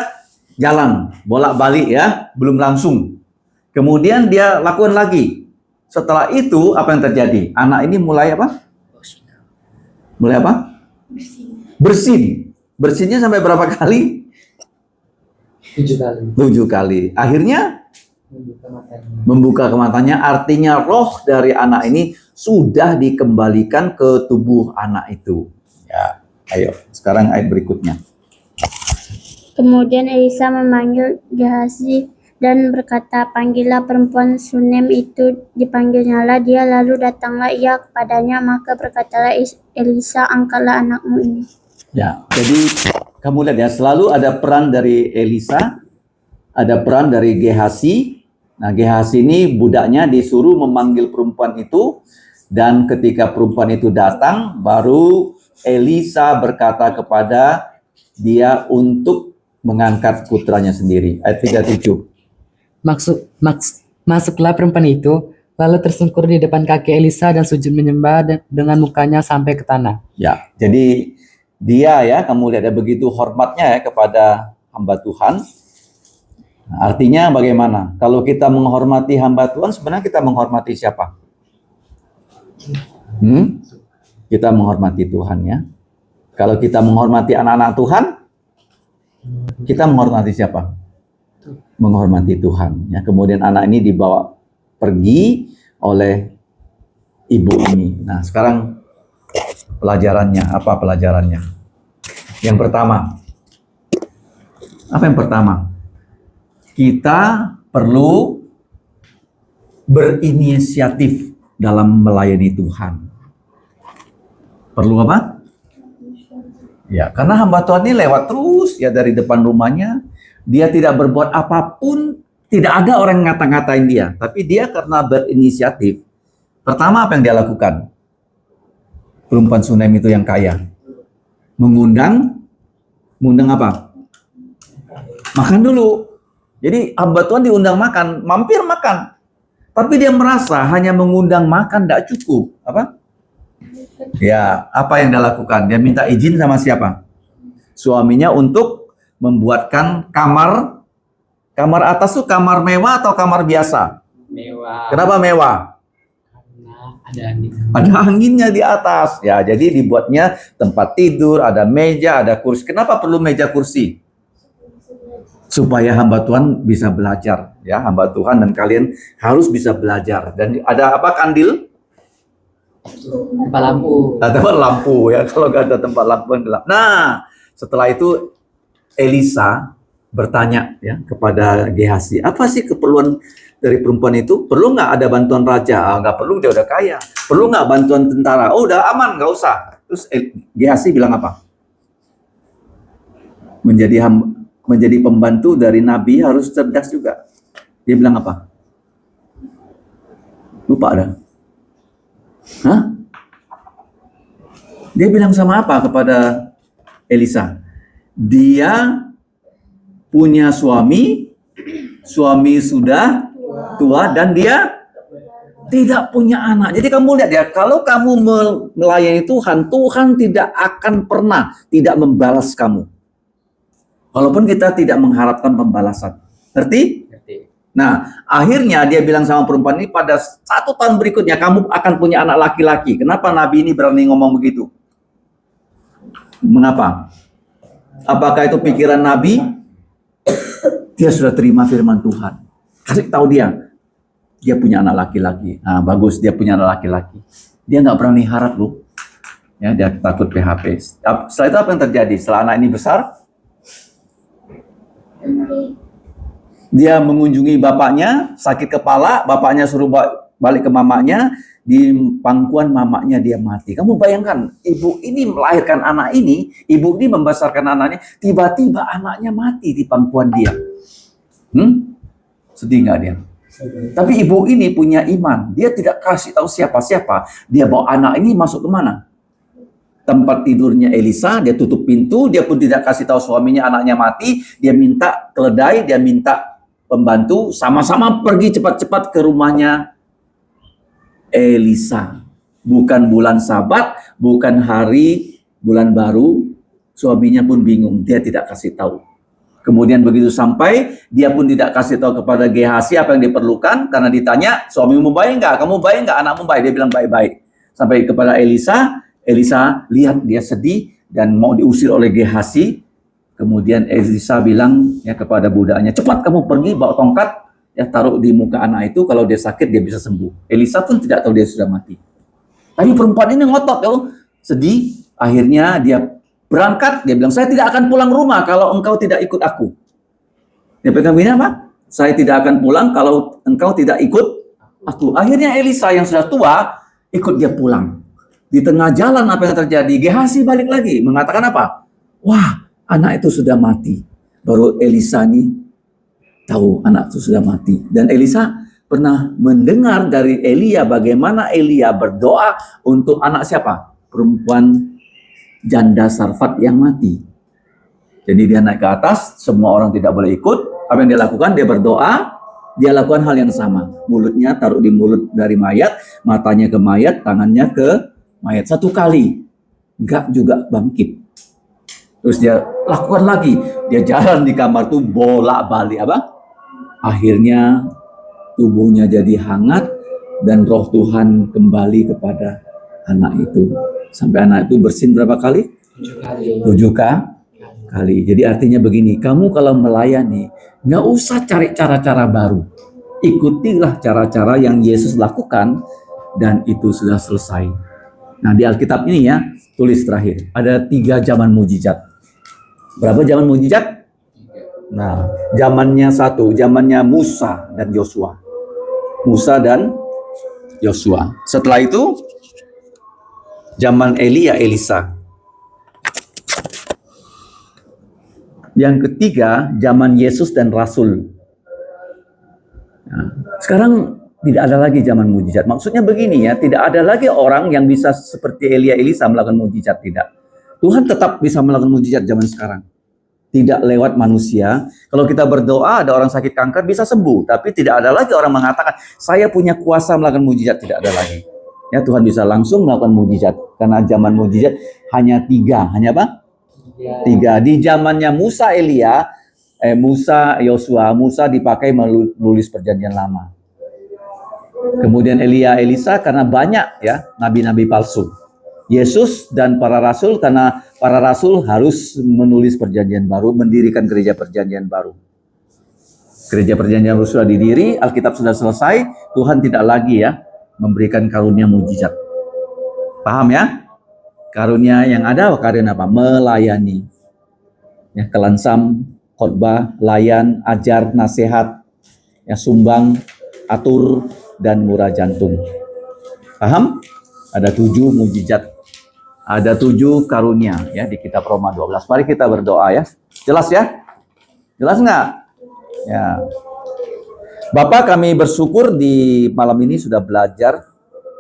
jalan, bolak-balik ya, belum langsung. Kemudian dia lakukan lagi. Setelah itu apa yang terjadi? Anak ini mulai apa? Mulai apa? Bersin. Bersinnya sampai berapa kali? 7 kali. 7 kali. Akhirnya Membuka matanya. membuka matanya, artinya roh dari anak ini sudah dikembalikan ke tubuh anak itu. Ya, ayo sekarang ayat berikutnya. Kemudian Elisa memanggil Gehazi dan berkata, panggillah perempuan Sunem itu. Dipanggilnyalah dia, lalu datanglah ia kepadanya, maka berkatalah Elisa, angkatlah anakmu ini. Ya, jadi kamu lihat ya, selalu ada peran dari Elisa, ada peran dari Gehazi. Nah, Gehazi ini budaknya disuruh memanggil perempuan itu, dan ketika perempuan itu datang, baru Elisa berkata kepada dia untuk mengangkat putranya sendiri. Ayat 37. Masuklah perempuan itu, lalu tersungkur di depan kaki Elisa dan sujud menyembah dengan mukanya sampai ke tanah. Ya, jadi dia ya, kamu lihat ya, begitu hormatnya ya kepada hamba Tuhan. Nah, artinya bagaimana? Kalau kita menghormati hamba Tuhan, sebenarnya kita menghormati siapa? Kita menghormati Tuhan ya. Kalau kita menghormati anak-anak Tuhan, kita menghormati siapa? menghormati Tuhan. Ya, kemudian anak ini dibawa pergi oleh ibu ini. Nah, sekarang pelajarannya, apa pelajarannya? Yang pertama, apa yang pertama? Kita perlu berinisiatif dalam melayani Tuhan. Perlu apa? Ya, karena hamba Tuhan ini lewat terus ya dari depan rumahnya. Dia tidak berbuat apapun, tidak ada orang yang ngata-ngatain dia. Tapi dia karena berinisiatif. Pertama apa yang dia lakukan? Perempuan Sunem itu yang kaya. Mengundang apa? Makan dulu. Jadi hamba Tuhan diundang makan, mampir makan. Tapi dia merasa hanya mengundang makan tidak cukup. Apa? Ya, apa yang dia lakukan? Dia minta izin sama siapa? Suaminya untuk membuatkan kamar atas tuh kamar mewah atau kamar biasa? Mewah. Kenapa mewah? Ada anginnya di atas. Ya, jadi dibuatnya tempat tidur, ada meja, ada kursi. Kenapa perlu meja kursi? Supaya hamba Tuhan bisa belajar. Ya, hamba Tuhan dan kalian harus bisa belajar. Dan ada apa kandil? Tempat lampu. Nah, tempat lampu ya. Kalau nggak ada tempat lampu yang gelap. Nah, setelah itu Elisa bertanya ya kepada Gehazi, apa sih keperluan dari perempuan itu? Perlu nggak ada bantuan raja? Nggak perlu, dia udah kaya. Perlu nggak bantuan tentara? Oh, udah aman, nggak usah. Terus Gehazi bilang apa? Menjadi pembantu dari nabi harus cerdas juga. Dia bilang apa? Lupa ada. Hah? Dia bilang sama apa kepada Elisa? Dia punya suami sudah tua dan dia tidak punya anak. Jadi kamu lihat ya, kalau kamu melayani Tuhan, Tuhan tidak akan pernah tidak membalas kamu. Walaupun kita tidak mengharapkan pembalasan. Ngerti? Nah, akhirnya dia bilang sama perempuan ini, pada 1 tahun berikutnya kamu akan punya anak laki-laki. Kenapa Nabi ini berani ngomong begitu? Mengapa? Apakah itu pikiran Nabi? Dia sudah terima firman Tuhan. Kasih tahu dia punya anak laki-laki. Nah, bagus, dia punya anak laki-laki. Dia nggak berani harap loh. Ya, dia takut PHP. Setelah itu apa yang terjadi? Setelah anak ini besar, dia mengunjungi bapaknya, sakit kepala, bapaknya suruh balik ke mamanya, di pangkuan mamanya dia mati. Kamu bayangkan, ibu ini melahirkan anak ini, ibu ini membesarkan anaknya, tiba-tiba anaknya mati di pangkuan dia. Sedih nggak dia? Tapi ibu ini punya iman, dia tidak kasih tahu siapa-siapa, dia bawa anak ini masuk ke mana? Tempat tidurnya Elisa, dia tutup pintu, dia pun tidak kasih tahu suaminya anaknya mati, dia minta keledai, dia minta pembantu, sama-sama pergi cepat-cepat ke rumahnya Elisa. Bukan bulan Sabat, bukan hari bulan baru, suaminya pun bingung, dia tidak kasih tahu. Kemudian begitu sampai, dia pun tidak kasih tahu kepada Gehazi apa yang diperlukan, karena ditanya, suamimu baik nggak? Kamu baik nggak? Anakmu baik? Dia bilang baik-baik. Sampai kepada Elisa lihat dia sedih dan mau diusir oleh Gehazi. Kemudian Elisa bilang ya kepada budaknya, cepat kamu pergi bawa tongkat, ya taruh di muka anak itu, kalau dia sakit dia bisa sembuh. Elisa pun tidak tahu dia sudah mati. Tapi perempuan ini ngotot, sedih. Akhirnya dia berangkat, dia bilang, saya tidak akan pulang rumah kalau engkau tidak ikut aku. Dia pegang ini apa? Saya tidak akan pulang kalau engkau tidak ikut aku. Akhirnya Elisa yang sudah tua ikut dia pulang. Di tengah jalan apa yang terjadi? Gehazi balik lagi mengatakan apa? Wah, anak itu sudah mati. Baru Elisa ini tahu anak itu sudah mati. Dan Elisa pernah mendengar dari Elia bagaimana Elia berdoa untuk anak siapa? Perempuan janda Sarfat yang mati. Jadi dia naik ke atas, semua orang tidak boleh ikut. Apa yang dia lakukan? Dia berdoa, dia lakukan hal yang sama. Mulutnya taruh di mulut dari mayat, matanya ke mayat, tangannya ke mayat. 1 kali, enggak juga bangkit. Terus dia lakukan lagi, dia jalan di kamar tuh bolak-balik apa? Akhirnya tubuhnya jadi hangat dan roh Tuhan kembali kepada anak itu. Sampai anak itu bersin berapa kali? 7 kali. kali. Jadi artinya begini, kamu kalau melayani, nggak usah cari cara-cara baru. Ikutilah cara-cara yang Yesus lakukan, dan itu sudah selesai. Nah, di Alkitab ini ya, tulis terakhir, ada 3 zaman mujizat. Berapa zaman mujizat? Nah, zamannya satu, zamannya Musa dan Yosua. Musa dan Yosua. Setelah itu, zaman Elia, Elisa. Yang ketiga, zaman Yesus dan Rasul. Nah, sekarang tidak ada lagi zaman mujizat. Maksudnya begini ya, tidak ada lagi orang yang bisa seperti Elia, Elisa melakukan mujizat, tidak. Tuhan tetap bisa melakukan mujizat zaman sekarang. Tidak lewat manusia. Kalau kita berdoa, ada orang sakit kanker bisa sembuh, tapi tidak ada lagi orang mengatakan saya punya kuasa melakukan mujizat, tidak ada lagi. Ya, Tuhan bisa langsung melakukan mujizat karena zaman mujizat hanya 3. Hanya apa? 3. Di zamannya Musa, Elia, Musa, Yosua, Musa dipakai menulis perjanjian lama. Kemudian Elia, Elisa karena banyak ya nabi-nabi palsu. Yesus dan para rasul karena para rasul harus menulis perjanjian baru, mendirikan gereja perjanjian baru. Gereja perjanjian baru sudah didiri, Alkitab sudah selesai, Tuhan tidak lagi ya memberikan karunia mujizat. Paham ya? Karunia yang ada karunia apa? Melayani. Ya, kelansam, khotbah, layan, ajar, nasihat, ya, sumbang, atur, dan murah jantung. Paham? Ada 7 mujizat. Ada 7 karunia ya di kitab Roma 12. Mari kita berdoa ya. Jelas ya? Jelas nggak? Ya. Bapak, kami bersyukur di malam ini sudah belajar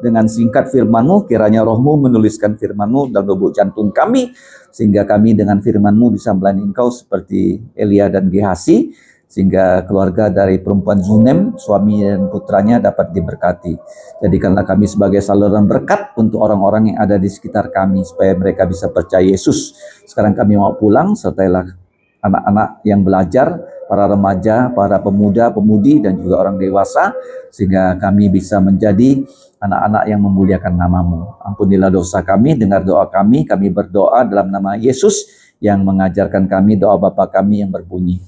dengan singkat firman-Mu. Kiranya Roh-Mu menuliskan firman-Mu dalam lubuk jantung kami, sehingga kami dengan firman-Mu bisa melayani Engkau seperti Elia dan Gehasi, sehingga keluarga dari perempuan Zunem, suami dan putranya dapat diberkati. Jadikanlah kami sebagai saluran berkat untuk orang-orang yang ada di sekitar kami, supaya mereka bisa percaya Yesus. Sekarang kami mau pulang, sertailah anak-anak yang belajar, para remaja, para pemuda, pemudi, dan juga orang dewasa, sehingga kami bisa menjadi anak-anak yang memuliakan nama-Mu. Ampunilah dosa kami, dengar doa kami berdoa dalam nama Yesus yang mengajarkan kami doa Bapa kami yang berbunyi,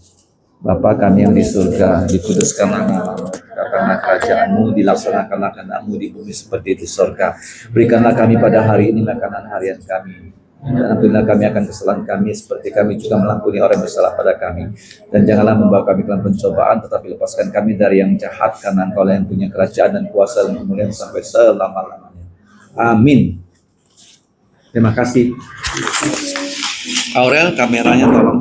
Bapa kami yang di surga, dikuduskanlah nama-Mu, datanglah kerajaan-Mu, dilaksanakanlah kehendak-Mu di bumi seperti di surga. Berikanlah kami pada hari ini makanan harian kami. Dan ampunilah kami akan kesalahan kami, seperti kami juga mengampuni orang yang bersalah pada kami. Dan janganlah membawa kami ke dalam pencobaan, tetapi lepaskan kami dari yang jahat, karena Engkau yang punya kerajaan dan kuasa dan kemuliaan sampai selama-lamanya. Amin. Terima kasih. Aurel, kameranya tolong.